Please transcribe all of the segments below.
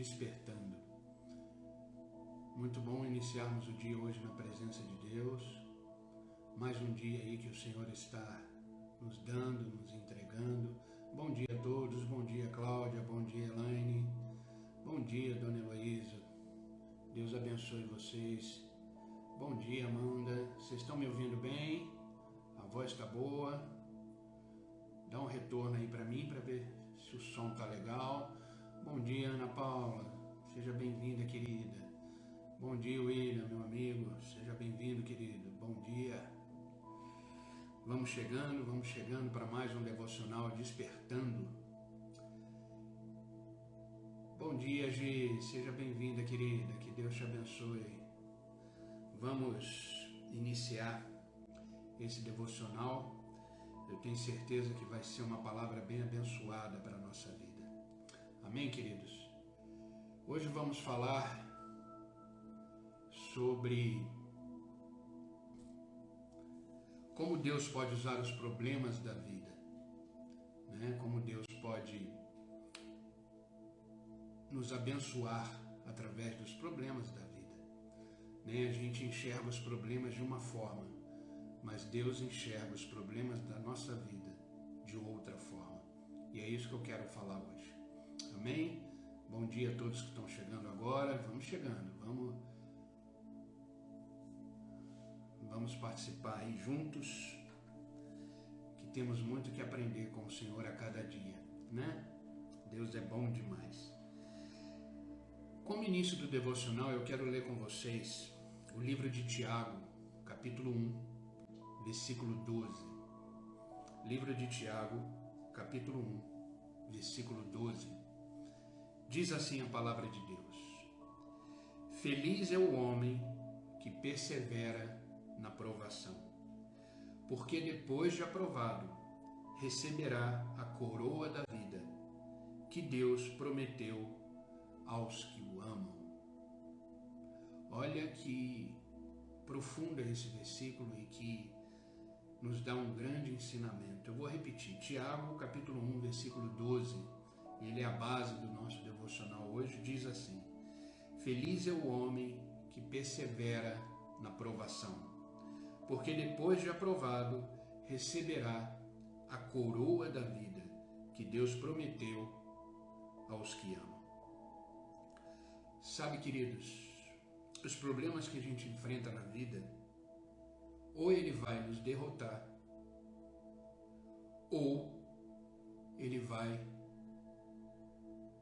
Despertando. Muito bom iniciarmos o dia hoje na presença de Deus. Mais um dia aí que o Senhor está nos dando, nos entregando. Bom dia a todos, bom dia Cláudia, bom dia Elaine, bom dia Dona Heloísa. Deus abençoe vocês. Bom dia Amanda, vocês estão me ouvindo bem? A voz está boa? Dá um retorno aí para mim para ver se o som tá legal. Bom dia Ana Paula, seja bem-vinda querida. Bom dia William, meu amigo, seja bem-vindo querido, bom dia. Vamos chegando para mais um devocional Despertando. Bom dia Gi, seja bem-vinda querida, que Deus te abençoe. Vamos iniciar esse devocional. Eu tenho certeza que vai ser uma palavra bem abençoada para a nossa vida. Amém, queridos? Hoje vamos falar sobre como Deus pode usar os problemas da vida, né? Como Deus pode nos abençoar através dos problemas da vida, né? A gente enxerga os problemas de uma forma, mas Deus enxerga os problemas da nossa vida de outra forma. E é isso que eu quero falar hoje. Amém? Bom dia a todos que estão chegando agora. Vamos chegando, vamos participar aí juntos, que temos muito que aprender com o Senhor a cada dia, né? Deus é bom demais. Como início do devocional, eu quero ler com vocês o livro de Tiago, capítulo 1, versículo 12. Livro de Tiago, capítulo 1, versículo 12. Diz assim a palavra de Deus: Feliz é o homem que persevera na provação, porque depois de aprovado, receberá a coroa da vida que Deus prometeu aos que o amam. Olha que profundo é esse versículo e que nos dá um grande ensinamento. Eu vou repetir, Tiago, capítulo 1, versículo 12, ele é a base do nosso devocional hoje, diz assim: Feliz é o homem que persevera na provação, porque depois de aprovado, receberá a coroa da vida que Deus prometeu aos que amam. Sabe, queridos, os problemas que a gente enfrenta na vida, ou ele vai nos derrotar, ou ele vai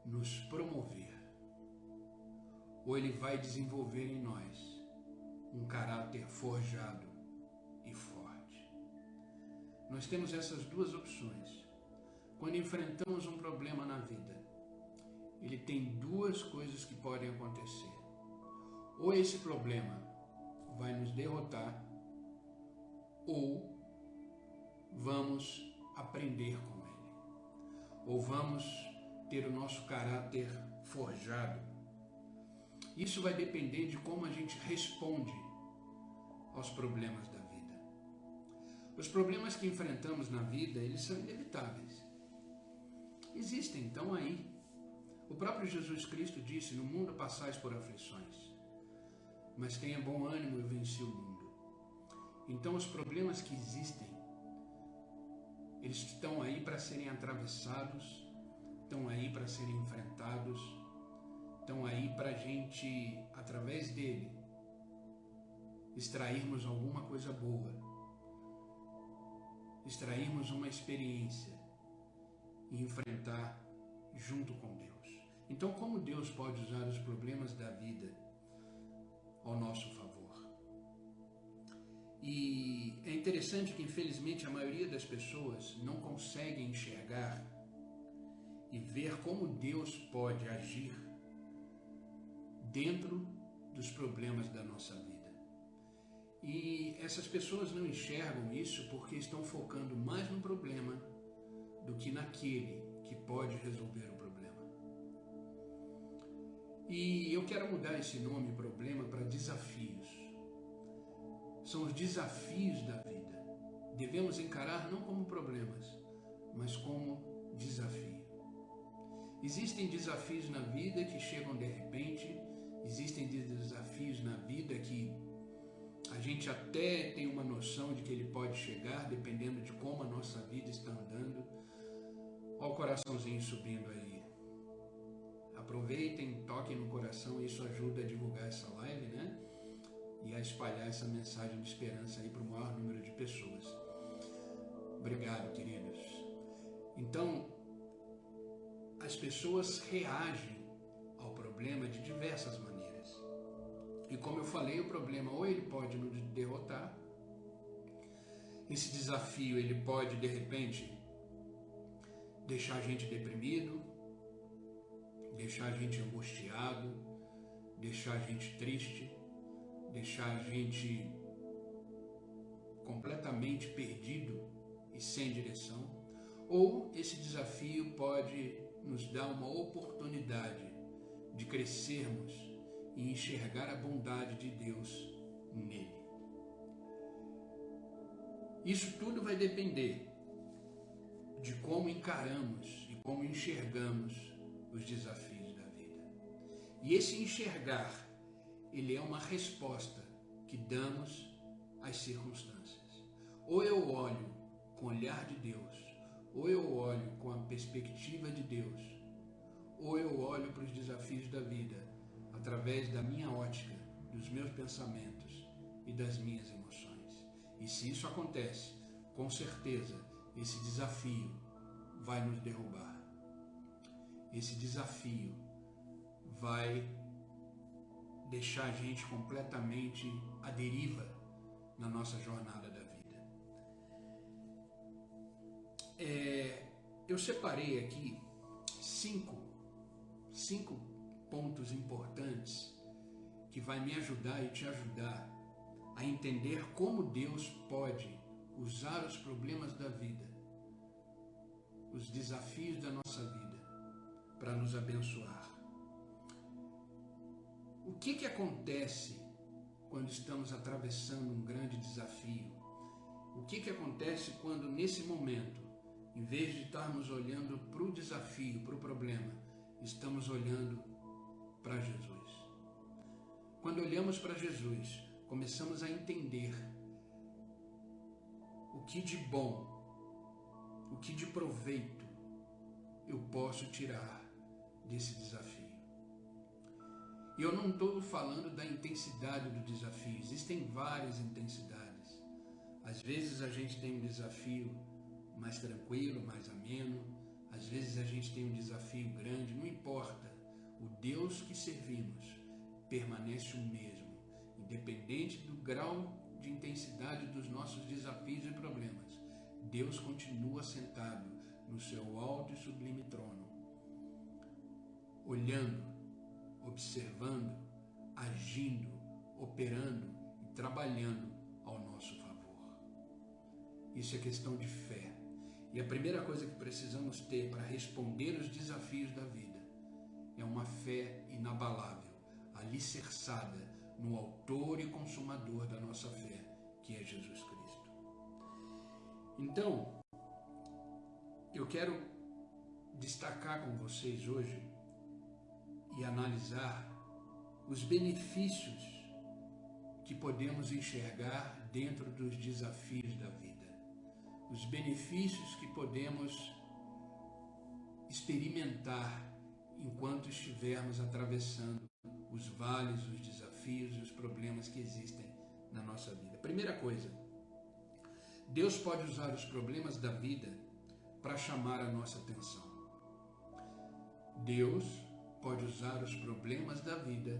nos promover, ou ele vai desenvolver em nós um caráter forjado e forte. Nós temos essas duas opções. Quando enfrentamos um problema na vida, ele tem duas coisas que podem acontecer. Ou esse problema vai nos derrotar, ou vamos aprender com ele, ou vamos ter o nosso caráter forjado. Isso vai depender de como a gente responde aos problemas da vida. Os problemas que enfrentamos na vida, eles são inevitáveis. Existem, estão aí. O próprio Jesus Cristo disse: no mundo passais por aflições, mas tenha bom ânimo, eu venci o mundo. Então os problemas que existem, eles estão aí para serem atravessados, estão aí para serem enfrentados, estão aí para a gente, através dele, extrairmos alguma coisa boa, extrairmos uma experiência e enfrentar junto com Deus. Então, como Deus pode usar os problemas da vida ao nosso favor? E é interessante que, infelizmente, a maioria das pessoas não consegue enxergar e ver como Deus pode agir dentro dos problemas da nossa vida. E essas pessoas não enxergam isso porque estão focando mais no problema do que naquele que pode resolver o problema. E eu quero mudar esse nome problema para desafios. São os desafios da vida. Devemos encarar não como problemas, mas como desafio. Existem desafios na vida que chegam de repente, existem desafios na vida que a gente até tem uma noção de que ele pode chegar, dependendo de como a nossa vida está andando. Olha o coraçãozinho subindo aí. Aproveitem, toquem no coração, isso ajuda a divulgar essa live, né? E a espalhar essa mensagem de esperança aí para o maior número de pessoas. Obrigado, queridos. Então, as pessoas reagem ao problema de diversas maneiras. E como eu falei, o problema ou ele pode nos derrotar, esse desafio ele pode, de repente, deixar a gente deprimido, deixar a gente angustiado, deixar a gente triste, deixar a gente completamente perdido e sem direção. Ou esse desafio pode nos dar uma oportunidade de crescermos e enxergar a bondade de Deus nele. Isso tudo vai depender de como encaramos e como enxergamos os desafios da vida. E esse enxergar, ele é uma resposta que damos às circunstâncias. Ou eu olho com o olhar de Deus, ou eu olho com a perspectiva de Deus, ou eu olho para os desafios da vida através da minha ótica, dos meus pensamentos e das minhas emoções. E se isso acontece, com certeza, esse desafio vai nos derrubar. Esse desafio vai deixar a gente completamente à deriva na nossa jornada da vida. Eu separei aqui cinco pontos importantes que vai me ajudar e te ajudar a entender como Deus pode usar os problemas da vida, os desafios da nossa vida, para nos abençoar. O que acontece quando estamos atravessando um grande desafio? O que acontece quando, nesse momento, em vez de estarmos olhando para o desafio, para o problema, estamos olhando para Jesus? Quando olhamos para Jesus, começamos a entender o que de bom, o que de proveito eu posso tirar desse desafio. E eu não estou falando da intensidade do desafio, existem várias intensidades. Às vezes a gente tem um desafio mais tranquilo, mais ameno, às vezes a gente tem um desafio grande, não importa. O Deus que servimos permanece o mesmo, independente do grau de intensidade dos nossos desafios e problemas. Deus continua sentado no seu alto e sublime trono, olhando, observando, agindo, operando e trabalhando ao nosso favor. Isso é questão de fé. E a primeira coisa que precisamos ter para responder os desafios da vida é uma fé inabalável, alicerçada no autor e consumador da nossa fé, que é Jesus Cristo. Então, eu quero destacar com vocês hoje e analisar os benefícios que podemos enxergar dentro dos desafios da vida. Os benefícios que podemos experimentar enquanto estivermos atravessando os vales, os desafios e os problemas que existem na nossa vida. Primeira coisa, Deus pode usar os problemas da vida para chamar a nossa atenção. Deus pode usar os problemas da vida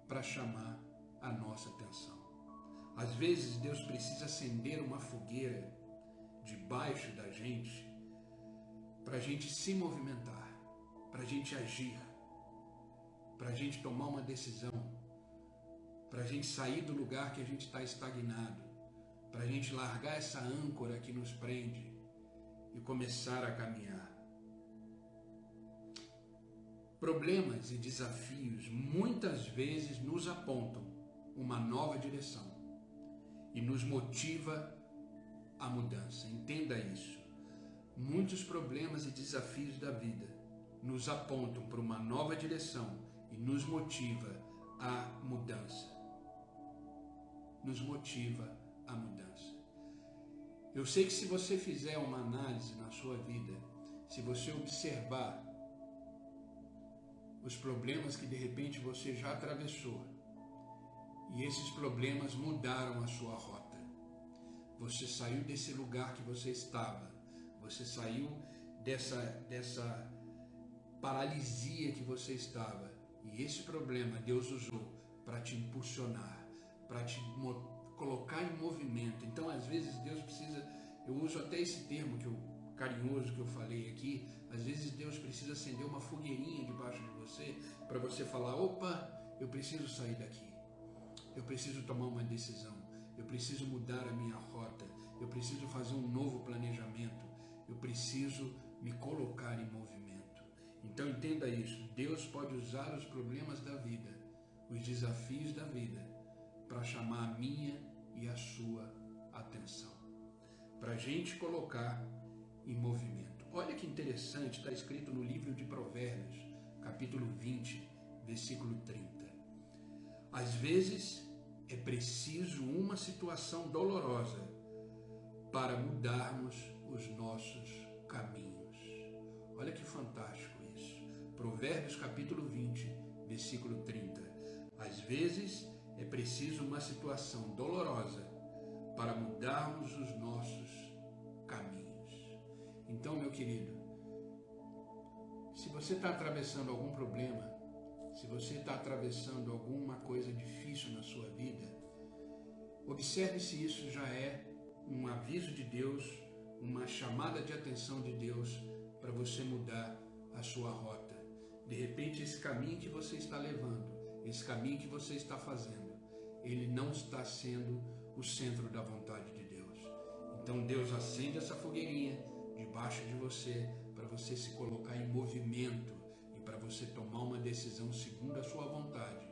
para chamar a nossa atenção. Às vezes Deus precisa acender uma fogueira debaixo da gente para a gente se movimentar, para a gente agir, para a gente tomar uma decisão, para a gente sair do lugar que a gente está estagnado, para a gente largar essa âncora que nos prende e começar a caminhar. Problemas e desafios muitas vezes nos apontam uma nova direção e nos motiva a mudança. Entenda isso. Muitos problemas e desafios da vida nos apontam para uma nova direção e nos motiva à mudança. Nos motiva à mudança. Eu sei que se você fizer uma análise na sua vida, se você observar os problemas que de repente você já atravessou, e esses problemas mudaram a sua rota. Você saiu desse lugar que você estava, você saiu dessa paralisia que você estava, e esse problema Deus usou para te impulsionar, para te colocar em movimento. Então, às vezes, Deus precisa, eu uso até esse termo carinhoso que eu falei aqui, às vezes Deus precisa acender uma fogueirinha debaixo de você, para você falar, opa, eu preciso sair daqui. Eu preciso tomar uma decisão, eu preciso mudar a minha rota, eu preciso fazer um novo planejamento, eu preciso me colocar em movimento. Então entenda isso, Deus pode usar os problemas da vida, os desafios da vida, para chamar a minha e a sua atenção, para a gente colocar em movimento. Olha que interessante, está escrito no livro de Provérbios, capítulo 20, versículo 30. Às vezes é preciso uma situação dolorosa para mudarmos os nossos caminhos. Olha que fantástico isso. Provérbios capítulo 20, versículo 30. Às vezes é preciso uma situação dolorosa para mudarmos os nossos caminhos. Então, meu querido, se você está atravessando algum problema, se você está atravessando alguma coisa difícil na sua vida, observe se isso já é um aviso de Deus, uma chamada de atenção de Deus para você mudar a sua rota. De repente, esse caminho que você está levando, esse caminho que você está fazendo, ele não está sendo o centro da vontade de Deus. Então Deus acende essa fogueirinha debaixo de você para você se colocar em movimento, para você tomar uma decisão segundo a sua vontade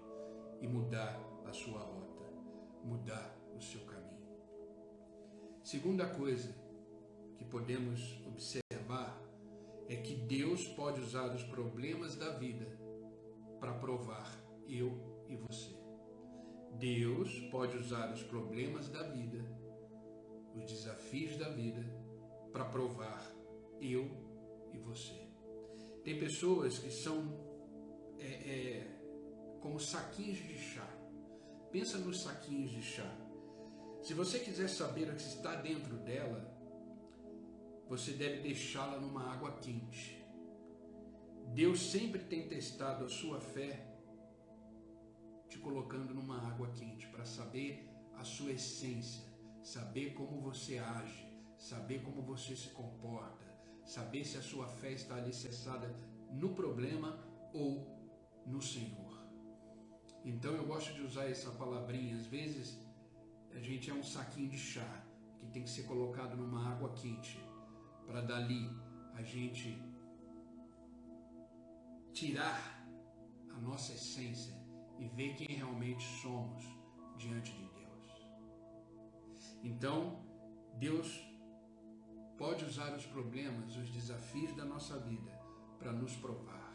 e mudar a sua rota, mudar o seu caminho. Segunda coisa que podemos observar é que Deus pode usar os problemas da vida para provar eu e você. Deus pode usar os problemas da vida, os desafios da vida, para provar eu e você. Tem pessoas que são como saquinhos de chá. Pensa nos saquinhos de chá. Se você quiser saber o que está dentro dela, você deve deixá-la numa água quente. Deus sempre tem testado a sua fé te colocando numa água quente para saber a sua essência, saber como você age, saber como você se comporta, saber se a sua fé está alicerçada no problema ou no Senhor. Então eu gosto de usar essa palavrinha. Às vezes a gente é um saquinho de chá que tem que ser colocado numa água quente para dali a gente tirar a nossa essência e ver quem realmente somos diante de Deus. Então Deus pode usar os problemas, os desafios da nossa vida para nos provar.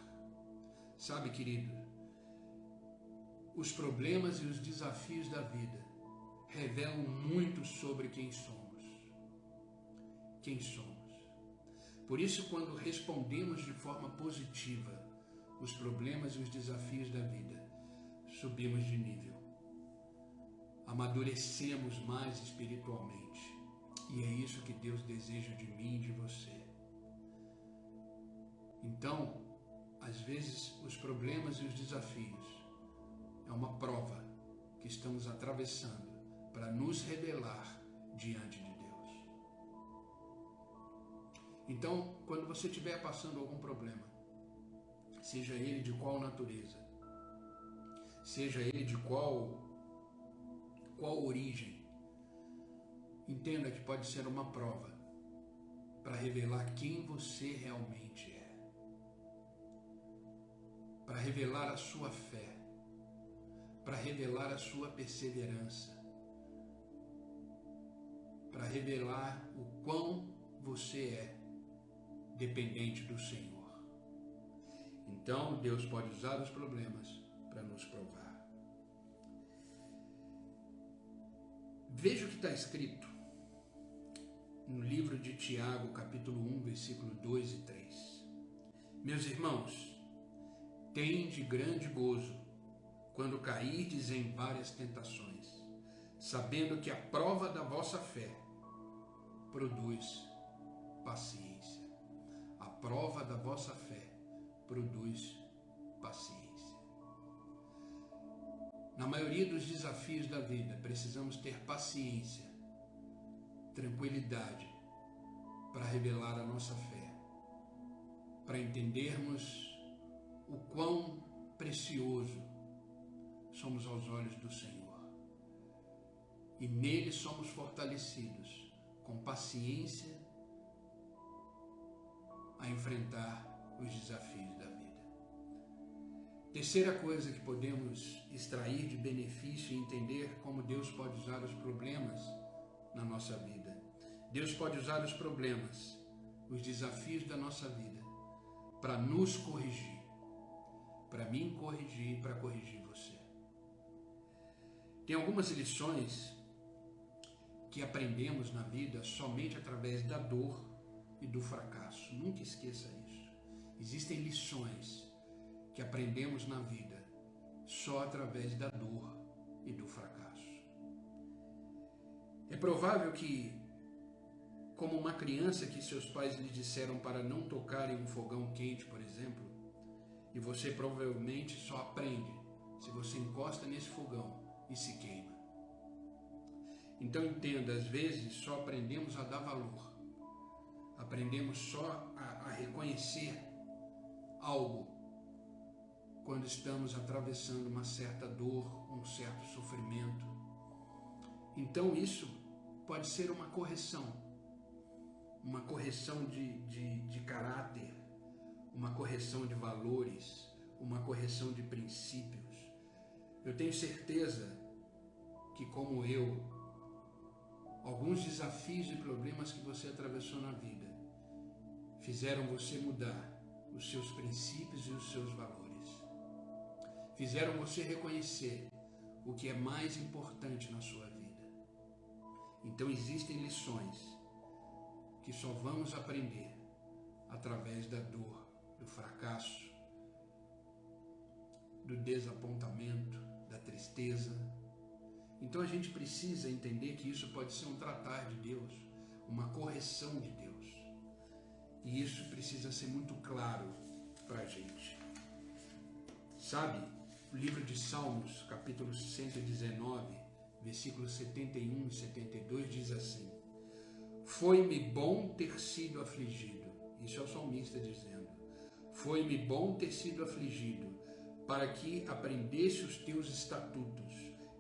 Sabe, querido, os problemas e os desafios da vida revelam muito sobre quem somos. Quem somos. Por isso, quando respondemos de forma positiva os problemas e os desafios da vida, subimos de nível. Amadurecemos mais espiritualmente. E é isso que Deus deseja de mim e de você. Então, às vezes, os problemas e os desafios é uma prova que estamos atravessando para nos revelar diante de Deus. Então, quando você estiver passando algum problema, seja ele de qual natureza, seja ele de qual origem, entenda que pode ser uma prova para revelar quem você realmente é, para revelar a sua fé, para revelar a sua perseverança, para revelar o quão você é dependente do Senhor. Então, Deus pode usar os problemas para nos provar. Veja o que está escrito no livro de Tiago, capítulo 1, versículo 2 e 3. Meus irmãos, tende grande gozo quando cairdes em várias tentações, sabendo que a prova da vossa fé produz paciência. A prova da vossa fé produz paciência. Na maioria dos desafios da vida, precisamos ter paciência, tranquilidade para revelar a nossa fé, para entendermos o quão precioso somos aos olhos do Senhor. E nele somos fortalecidos com paciência a enfrentar os desafios da vida. Terceira coisa que podemos extrair de benefício e entender como Deus pode usar os problemas na nossa vida. Deus pode usar os problemas, os desafios da nossa vida, para nos corrigir, para me corrigir e para corrigir você. Tem algumas lições que aprendemos na vida somente através da dor e do fracasso. Nunca esqueça isso. Existem lições que aprendemos na vida só através da dor e do fracasso. É provável que, como uma criança que seus pais lhe disseram para não tocar em um fogão quente, por exemplo, e você provavelmente só aprende se você encosta nesse fogão e se queima. Então entenda, às vezes só aprendemos a dar valor, aprendemos só a reconhecer algo quando estamos atravessando uma certa dor, um certo sofrimento. Então isso pode ser uma correção de caráter, uma correção de valores, uma correção de princípios. Eu tenho certeza que, como eu, alguns desafios e problemas que você atravessou na vida fizeram você mudar os seus princípios e os seus valores. Fizeram você reconhecer o que é mais importante na sua vida. Então existem lições que só vamos aprender através da dor, do fracasso, do desapontamento, da tristeza. Então a gente precisa entender que isso pode ser um tratar de Deus, uma correção de Deus. E isso precisa ser muito claro para a gente. Sabe, o livro de Salmos, capítulo 119, versículos 71 e 72, diz assim: Foi-me bom ter sido afligido. Isso é o salmista dizendo. Foi-me bom ter sido afligido, para que aprendesse os teus estatutos.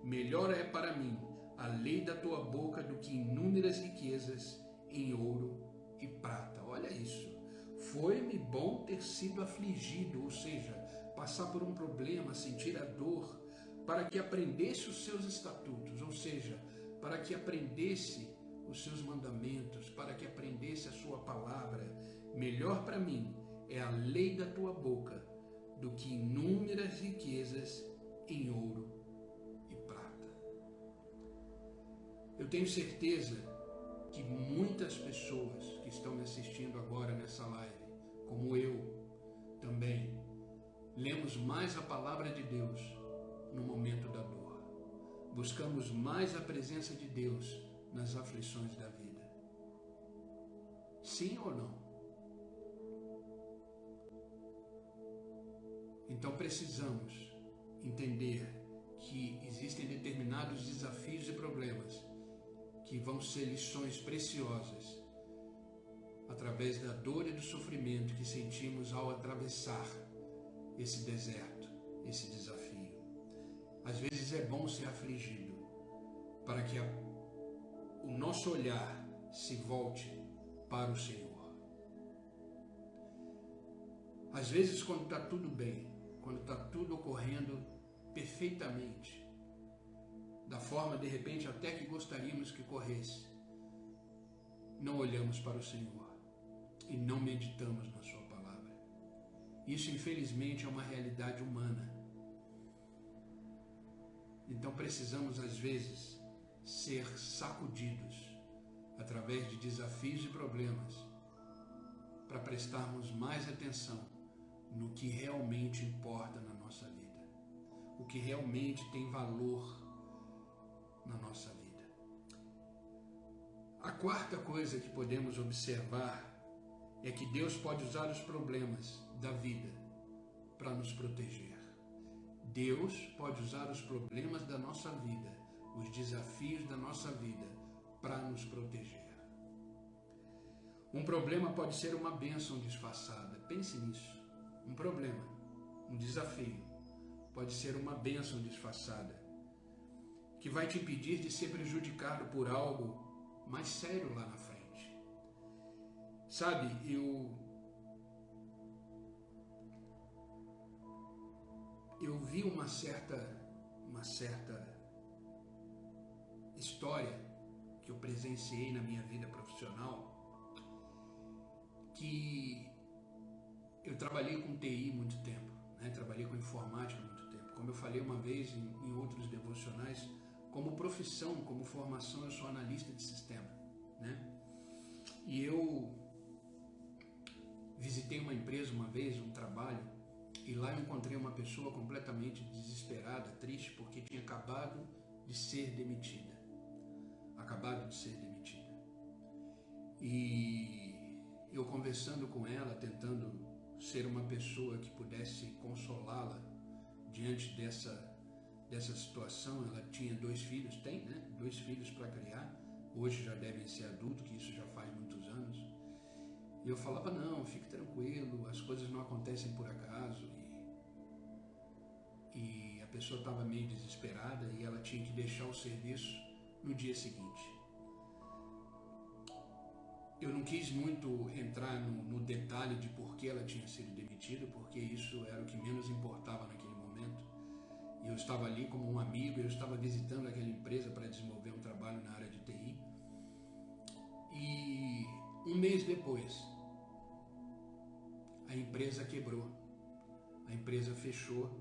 Melhor é para mim a lei da tua boca do que inúmeras riquezas em ouro e prata. Olha isso. Foi-me bom ter sido afligido, ou seja, passar por um problema, sentir a dor, para que aprendesse os seus estatutos, ou seja, para que aprendesse os seus mandamentos, para que aprendesse a sua palavra. Melhor para mim é a lei da tua boca do que inúmeras riquezas em ouro e prata. Eu tenho certeza que muitas pessoas que estão me assistindo agora nessa live, como eu também, lemos mais a palavra de Deus no momento da dor. Buscamos mais a presença de Deus nas aflições da vida. Sim ou não? Então precisamos entender que existem determinados desafios e problemas que vão ser lições preciosas através da dor e do sofrimento que sentimos ao atravessar esse deserto, esse desafio. Às vezes é bom ser afligido para que o nosso olhar se volte para o Senhor. Às vezes, quando está tudo bem, quando está tudo ocorrendo perfeitamente, da forma de repente até que gostaríamos que corresse, não olhamos para o Senhor e não meditamos na sua palavra. Isso, infelizmente, é uma realidade humana. Então precisamos, às vezes, ser sacudidos através de desafios e problemas para prestarmos mais atenção no que realmente importa na nossa vida, o que realmente tem valor na nossa vida. A quarta coisa que podemos observar é que Deus pode usar os problemas da vida para nos proteger. Deus pode usar os problemas da nossa vida, os desafios da nossa vida, para nos proteger. Um problema pode ser uma bênção disfarçada. Pense nisso. Um problema, um desafio, pode ser uma bênção disfarçada, que vai te impedir de ser prejudicado por algo mais sério lá na frente. Sabe, eu vi uma certa história que eu presenciei na minha vida profissional, que eu trabalhei com TI muito tempo, né? Trabalhei com informática muito tempo. Como eu falei uma vez em outros devocionais, como profissão, como formação, eu sou analista de sistema, né? E eu visitei uma empresa uma vez, um trabalho, e lá eu encontrei uma pessoa completamente desesperada, triste, porque tinha acabado de ser demitida. E eu conversando com ela, tentando ser uma pessoa que pudesse consolá-la diante dessa situação. Ela tinha 2 filhos, tem, né? 2 filhos para criar, hoje já devem ser adultos, que isso já faz muitos anos. E eu falava, não, fique tranquilo, as coisas não acontecem por acaso. E a pessoa estava meio desesperada e ela tinha que deixar o serviço no dia seguinte. Eu não quis muito entrar no detalhe de por que ela tinha sido demitida, porque isso era o que menos importava naquele momento. E eu estava ali como um amigo, eu estava visitando aquela empresa para desenvolver um trabalho na área de TI. E um mês depois, a empresa quebrou, a empresa fechou,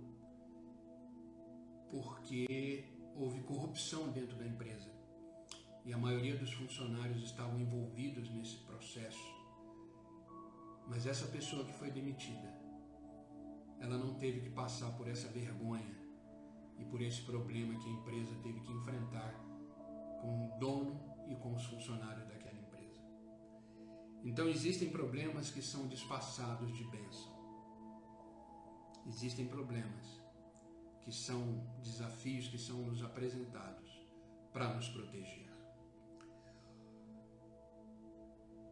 porque houve corrupção dentro da empresa. E a maioria dos funcionários estavam envolvidos nesse processo. Mas essa pessoa que foi demitida, ela não teve que passar por essa vergonha e por esse problema que a empresa teve que enfrentar com o dono e com os funcionários daquela empresa. Então existem problemas que são disfarçados de bênção. Existem problemas que são desafios que são nos apresentados para nos proteger.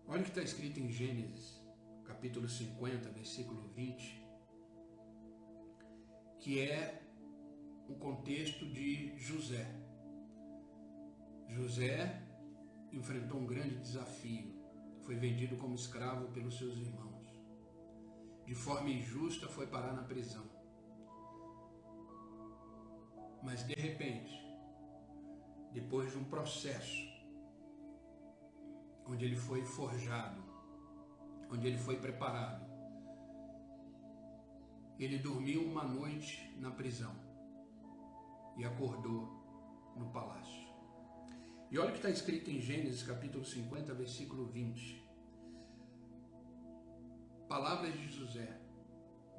Olha o que está escrito em Gênesis, capítulo 50, versículo 20, que é o contexto de José. José enfrentou um grande desafio, foi vendido como escravo pelos seus irmãos. De forma injusta foi parar na prisão. Mas de repente, depois de um processo, onde ele foi forjado, onde ele foi preparado, ele dormiu uma noite na prisão e acordou no palácio. E olha o que está escrito em Gênesis capítulo 50, versículo 20. Palavras de José: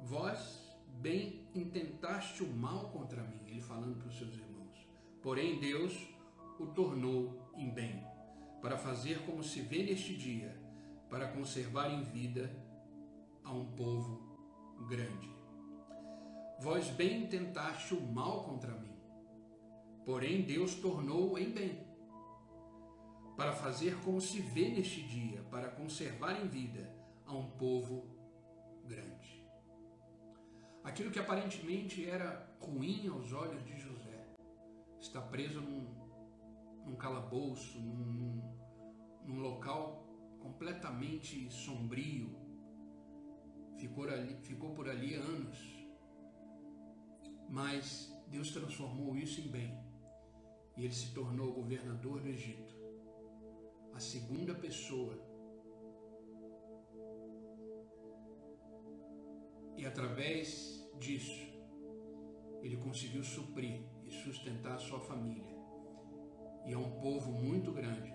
vós bem intentaste o mal contra mim, ele falando para os seus irmãos, porém Deus o tornou em bem, para fazer como se vê neste dia, para conservar em vida a um povo grande. Vós bem intentaste o mal contra mim, porém Deus tornou em bem, para fazer como se vê neste dia, para conservar em vida a um povo grande. Aquilo que aparentemente era ruim aos olhos de José, está preso num calabouço, num local completamente sombrio, ficou por ali anos, mas Deus transformou isso em bem, e ele se tornou governador do Egito, a segunda pessoa E através disso, ele conseguiu suprir e sustentar a sua família e a um povo muito grande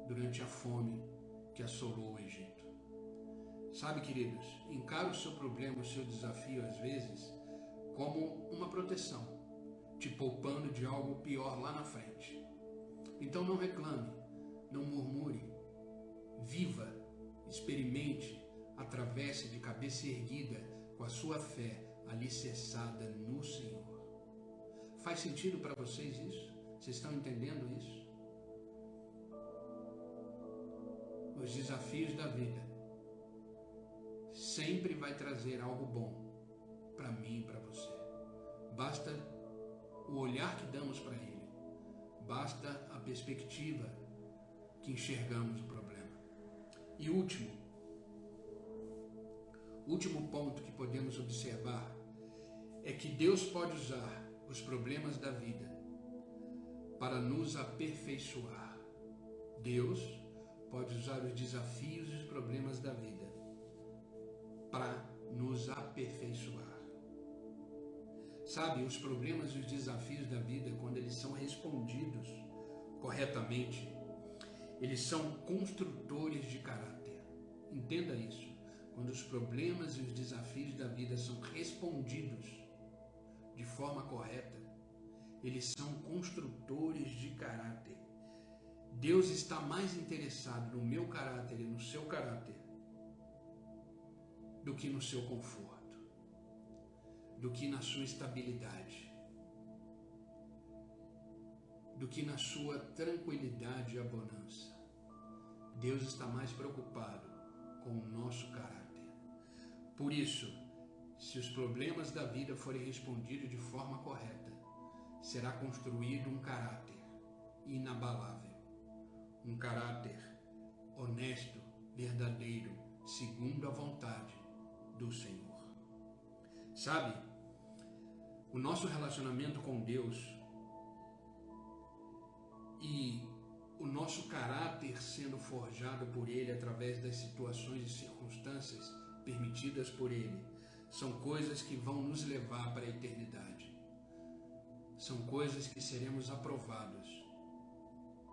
durante a fome que assolou o Egito. Sabe, queridos, encara o seu problema, o seu desafio, às vezes, como uma proteção, te poupando de algo pior lá na frente. Então não reclame, não murmure, viva, experimente, atravesse de cabeça erguida com a sua fé alicerçada no Senhor. Faz sentido para vocês isso? Vocês estão entendendo isso? Os desafios da vida sempre vai trazer algo bom para mim e para você. Basta o olhar que damos para ele, basta a perspectiva que enxergamos o problema. E último ponto que podemos observar é que Deus pode usar os problemas da vida para nos aperfeiçoar. Deus pode usar os desafios e os problemas da vida para nos aperfeiçoar. Sabe, os problemas e os desafios da vida, quando eles são respondidos corretamente, eles são construtores de caráter. Entenda isso. Quando os problemas e os desafios da vida são respondidos de forma correta, eles são construtores de caráter. Deus está mais interessado no meu caráter e no seu caráter do que no seu conforto, do que na sua estabilidade, do que na sua tranquilidade e abundância. Deus está mais preocupado com o nosso caráter. Por isso, se os problemas da vida forem respondidos de forma correta, será construído um caráter inabalável, um caráter honesto, verdadeiro, segundo a vontade do Senhor. Sabe, o nosso relacionamento com Deus e o nosso caráter sendo forjado por Ele através das situações e circunstâncias permitidas por Ele, são coisas que vão nos levar para a eternidade. São coisas que seremos aprovados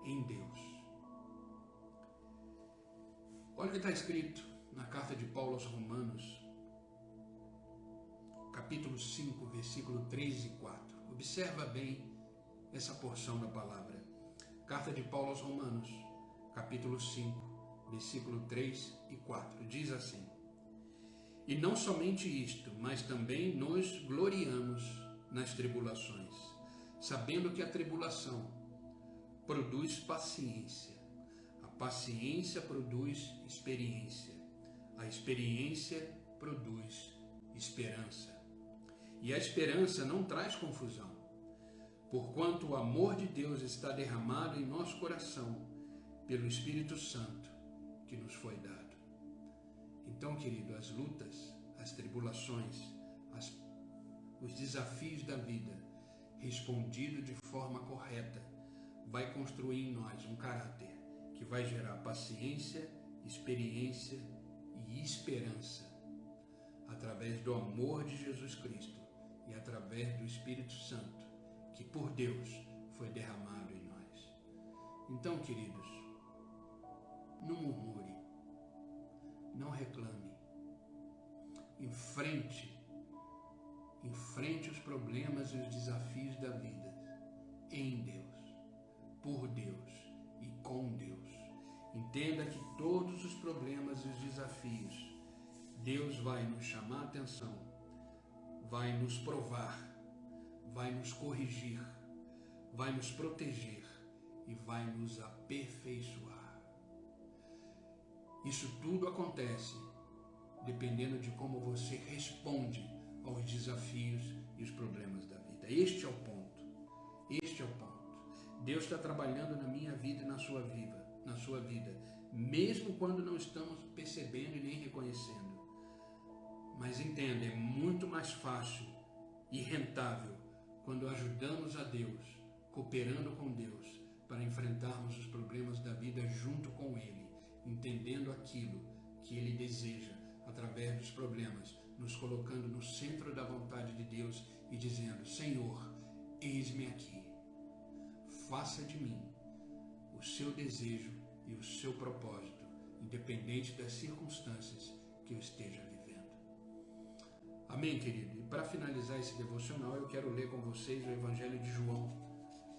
em Deus. Olha o que está escrito na carta de Paulo aos Romanos, capítulo 5, versículo 3 e 4. Observa bem essa porção da palavra. Carta de Paulo aos Romanos, capítulo 5, versículo 3 e 4. Diz assim: E não somente isto, mas também nos gloriamos nas tribulações, sabendo que a tribulação produz paciência. A paciência produz experiência. A experiência produz esperança. E a esperança não traz confusão, porquanto o amor de Deus está derramado em nosso coração pelo Espírito Santo que nos foi dado. Então, querido, as lutas, as tribulações, os desafios da vida, respondido de forma correta, vai construir em nós um caráter que vai gerar paciência, experiência e esperança, através do amor de Jesus Cristo e através do Espírito Santo, que por Deus foi derramado em nós. Então, queridos, não murmure, não reclame, enfrente os problemas e os desafios da vida em Deus, por Deus e com Deus. Entenda que todos os problemas e os desafios, Deus vai nos chamar a atenção, vai nos provar, vai nos corrigir, vai nos proteger e vai nos aperfeiçoar. Isso tudo acontece dependendo de como você responde aos desafios e os problemas da vida. Este é o ponto. Este é o ponto. Deus está trabalhando na minha vida e na sua vida, mesmo quando não estamos percebendo e nem reconhecendo. Mas entenda, é muito mais fácil e rentável quando ajudamos a Deus, cooperando com Deus, para enfrentarmos os problemas da vida junto com Ele, entendendo aquilo que Ele deseja através dos problemas, nos colocando no centro da vontade de Deus e dizendo: Senhor, eis-me aqui, faça de mim o seu desejo e o seu propósito, independente das circunstâncias que eu esteja vivendo. Amém, querido? E para finalizar esse devocional, eu quero ler com vocês o Evangelho de João,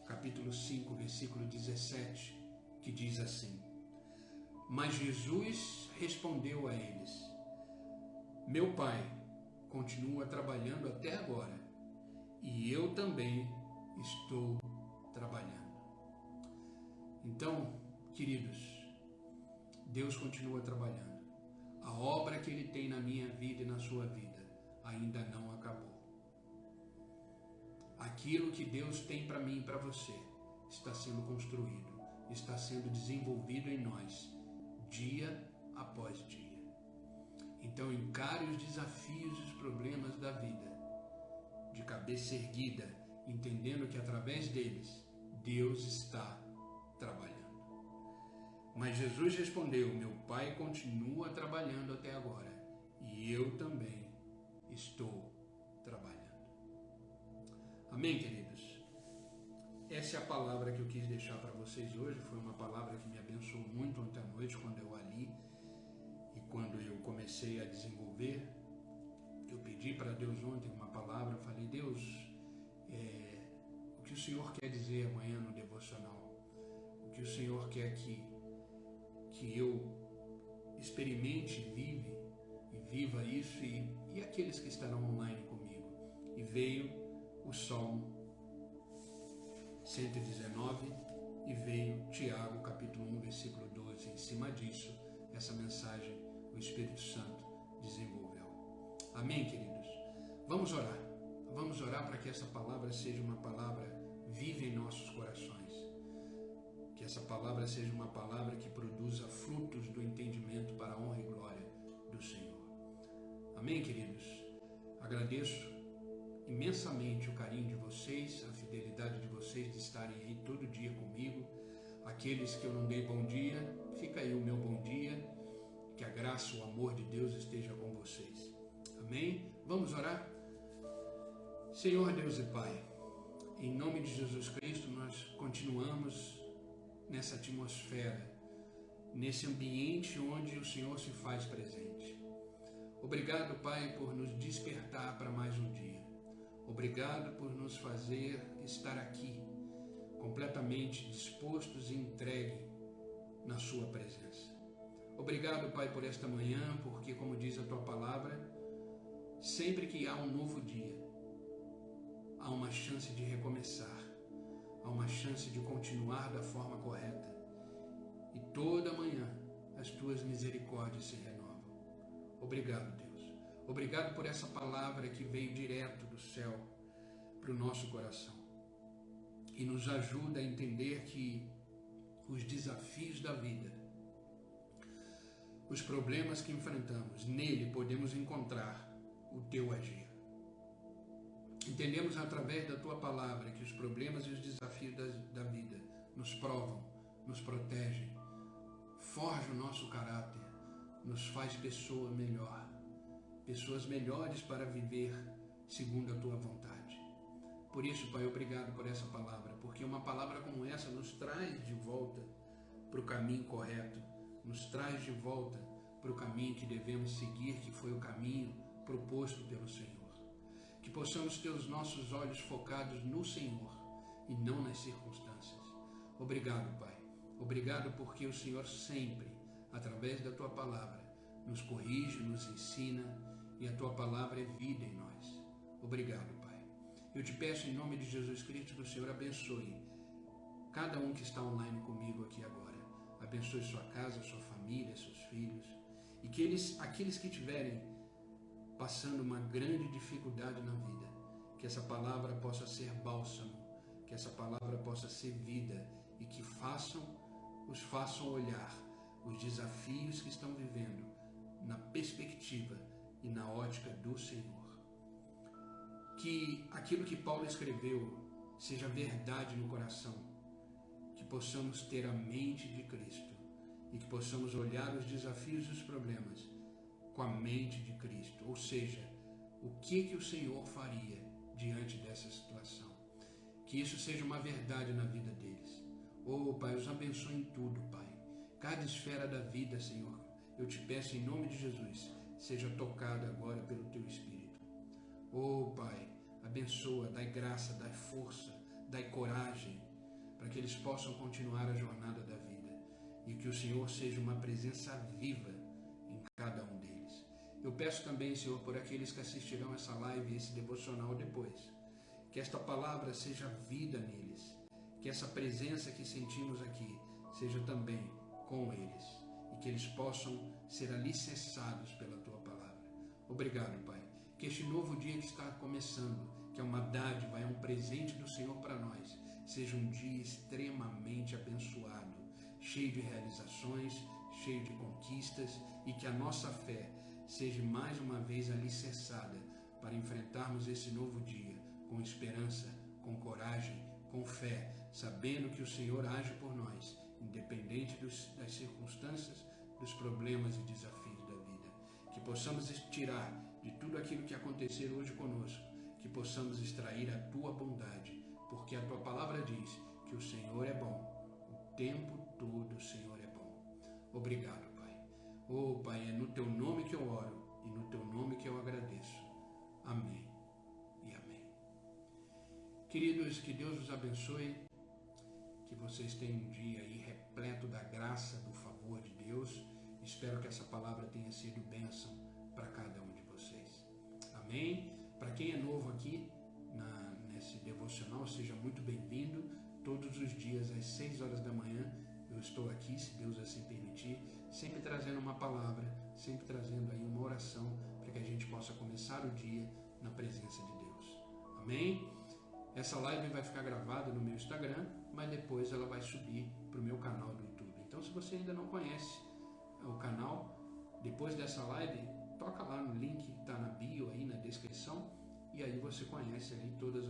capítulo 5, versículo 17, que diz assim: Mas Jesus respondeu a eles: Meu Pai continua trabalhando até agora, e eu também estou trabalhando. Então, queridos, Deus continua trabalhando. A obra que Ele tem na minha vida e na sua vida ainda não acabou. Aquilo que Deus tem para mim e para você está sendo construído, está sendo desenvolvido em nós, dia após dia. Então encare os desafios e os problemas da vida de cabeça erguida, entendendo que através deles Deus está trabalhando. Mas Jesus respondeu: Meu Pai continua trabalhando até agora, e eu também estou trabalhando. Amém, queridos? Essa é a palavra que eu quis deixar para vocês hoje. Foi uma palavra que me abençoou muito ontem à noite, quando eu a li e quando eu comecei a desenvolver. Eu pedi para Deus ontem uma palavra. Eu falei: Deus, o que o Senhor quer dizer amanhã no devocional? O que o Senhor quer que eu experimente, viva isso, e aqueles que estarão online comigo. E veio o Salmo 119 e veio Tiago capítulo 1, versículo 12. Em cima disso, essa mensagem o Espírito Santo desenvolveu. Amém, queridos? Vamos orar. Vamos orar para que essa palavra seja uma palavra viva em nossos corações. Que essa palavra seja uma palavra que produza frutos do entendimento para a honra e glória do Senhor. Amém, queridos? Agradeço imensamente o carinho de vocês, a fidelidade de vocês de estarem aí todo dia comigo. Aqueles que eu não dei bom dia, fica aí o meu bom dia. Que a graça, o amor de Deus esteja com vocês. Amém? Vamos orar? Senhor Deus e Pai, em nome de Jesus Cristo, nós continuamos nessa atmosfera, nesse ambiente onde o Senhor se faz presente. Obrigado, Pai, por nos despertar para mais um dia. Obrigado por nos fazer estar aqui, completamente dispostos e entregue na Sua presença. Obrigado, Pai, por esta manhã, porque, como diz a Tua palavra, sempre que há um novo dia, há uma chance de recomeçar, há uma chance de continuar da forma correta. E toda manhã as Tuas misericórdias se renovam. Obrigado, Deus. Obrigado por essa palavra que veio direto do céu para o nosso coração e nos ajuda a entender que os desafios da vida, os problemas que enfrentamos, nele podemos encontrar o Teu agir. Entendemos através da Tua palavra que os problemas e os desafios da vida nos provam, nos protegem, forjam o nosso caráter, nos faz pessoa melhor, pessoas melhores para viver segundo a Tua vontade. Por isso, Pai, obrigado por essa palavra, porque uma palavra como essa nos traz de volta para o caminho correto, nos traz de volta para o caminho que devemos seguir, que foi o caminho proposto pelo Senhor. Que possamos ter os nossos olhos focados no Senhor e não nas circunstâncias. Obrigado, Pai. Obrigado porque o Senhor sempre, através da Tua palavra, nos corrige, nos ensina, e a Tua palavra é vida em nós. Obrigado, Pai. Eu te peço em nome de Jesus Cristo que o Senhor abençoe cada um que está online comigo aqui agora. Abençoe sua casa, sua família, seus filhos, e que aqueles que tiverem passando uma grande dificuldade na vida, que essa palavra possa ser bálsamo, que essa palavra possa ser vida, e que os façam olhar os desafios que estão vivendo na perspectiva e na ótica do Senhor. Que aquilo que Paulo escreveu seja verdade no coração, que possamos ter a mente de Cristo e que possamos olhar os desafios e os problemas com a mente de Cristo, ou seja, o que o Senhor faria diante dessa situação. Que isso seja uma verdade na vida deles. Oh, Pai, os abençoe em tudo, Pai. Cada esfera da vida, Senhor, eu te peço em nome de Jesus, seja tocada agora pelo Teu Espírito. Oh, Pai, abençoa, dai graça, dai força, dai coragem, para que eles possam continuar a jornada da vida e que o Senhor seja uma presença viva em cada um deles. Eu peço também, Senhor, por aqueles que assistirão essa live e esse devocional depois, que esta palavra seja vida neles, que essa presença que sentimos aqui seja também com eles e que eles possam ser alicerçados pela Tua palavra. Obrigado, Pai, que este novo dia que está começando, que é uma dádiva, é um presente do Senhor para nós, seja um dia extremamente abençoado, cheio de realizações, cheio de conquistas e que a nossa fé seja mais uma vez alicerçada para enfrentarmos esse novo dia com esperança, com coragem, com fé, sabendo que o Senhor age por nós, independente das circunstâncias, dos problemas e desafios da vida. Que possamos tirar de tudo aquilo que acontecer hoje conosco, que possamos extrair a Tua bondade, porque a Tua palavra diz que o Senhor é bom, o tempo todo o Senhor é bom. Obrigado, Pai. Oh, Pai, é no Teu nome que eu oro e no Teu nome que eu agradeço. Amém e amém. Queridos, que Deus os abençoe, que vocês tenham um dia aí repleto da graça, do favor de Deus. Espero que essa palavra tenha sido bênção para cada um de vocês. Amém? Para quem é novo aqui nesse devocional, seja muito bem-vindo. Todos os dias às 6 horas da manhã eu estou aqui, se Deus assim permitir, sempre trazendo uma palavra, sempre trazendo aí uma oração para que a gente possa começar o dia na presença de Deus. Amém? Essa live vai ficar gravada no meu Instagram, mas depois ela vai subir para o meu canal do YouTube. Então, se você ainda não conhece o canal, depois dessa live, toca lá no link que está na bio, aí na descrição, e aí você conhece aí todos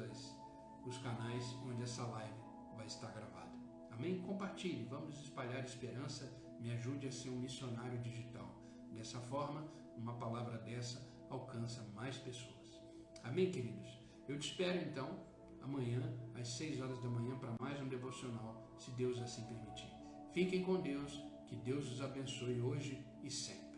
os canais onde essa live vai estar gravada. Amém? Compartilhe, vamos espalhar esperança, me ajude a ser um missionário digital. Dessa forma, uma palavra dessa alcança mais pessoas. Amém, queridos? Eu te espero então amanhã, às 6 horas da manhã, para mais um devocional, se Deus assim permitir. Fiquem com Deus, que Deus os abençoe hoje e sempre.